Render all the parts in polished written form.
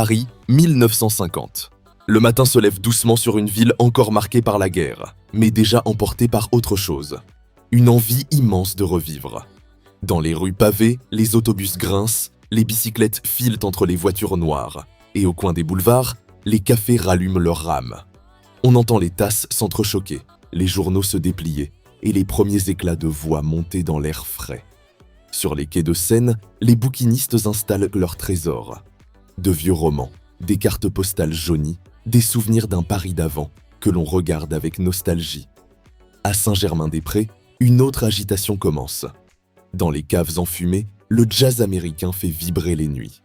Paris, 1950. Le matin se lève doucement sur une ville encore marquée par la guerre, mais déjà emportée par autre chose. Une envie immense de revivre. Dans les rues pavées, les autobus grincent, les bicyclettes filent entre les voitures noires, et au coin des boulevards, les cafés rallument leurs rames. On entend les tasses s'entrechoquer, les journaux se déplier, et les premiers éclats de voix monter dans l'air frais. Sur les quais de Seine, les bouquinistes installent leurs trésors. De vieux romans, des cartes postales jaunies, des souvenirs d'un Paris d'avant que l'on regarde avec nostalgie. À Saint-Germain-des-Prés, une autre agitation commence. Dans les caves enfumées, le jazz américain fait vibrer les nuits.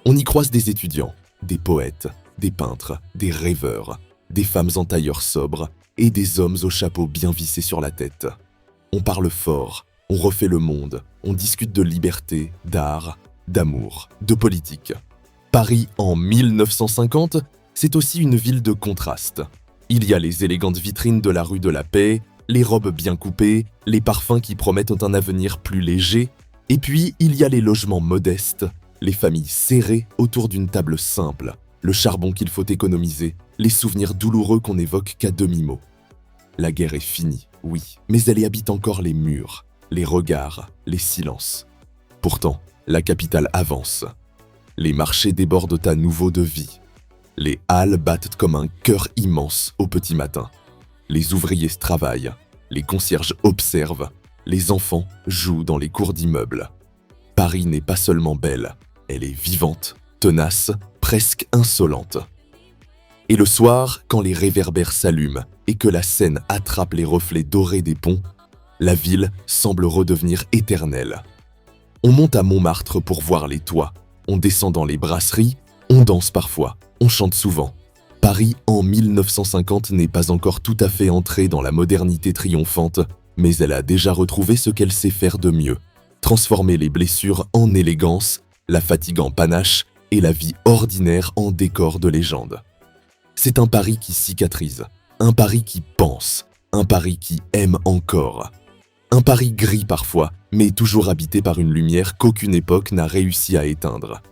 On y croise des étudiants, des poètes, des peintres, des rêveurs, des femmes en tailleur sobre et des hommes au chapeau bien vissé sur la tête. On parle fort, on refait le monde, on discute de liberté, d'art, d'amour, de politique. Paris en 1950, c'est aussi une ville de contraste. Il y a les élégantes vitrines de la rue de la Paix, les robes bien coupées, les parfums qui promettent un avenir plus léger, et puis il y a les logements modestes, les familles serrées autour d'une table simple, le charbon qu'il faut économiser, les souvenirs douloureux qu'on n'évoque qu'à demi-mot. La guerre est finie, oui, mais elle y habite encore les murs, les regards, les silences. Pourtant, la capitale avance. Les marchés débordent à nouveau de vie. Les halles battent comme un cœur immense au petit matin. Les ouvriers travaillent, les concierges observent, les enfants jouent dans les cours d'immeubles. Paris n'est pas seulement belle, elle est vivante, tenace, presque insolente. Et le soir, quand les réverbères s'allument et que la Seine attrape les reflets dorés des ponts, la ville semble redevenir éternelle. On monte à Montmartre pour voir les toits, on descend dans les brasseries, on danse parfois, on chante souvent. Paris en 1950 n'est pas encore tout à fait entrée dans la modernité triomphante, mais elle a déjà retrouvé ce qu'elle sait faire de mieux. Transformer les blessures en élégance, la fatigue en panache et la vie ordinaire en décor de légende. C'est un Paris qui cicatrise, un Paris qui pense, un Paris qui aime encore. Un Paris gris parfois, mais toujours habité par une lumière qu'aucune époque n'a réussi à éteindre.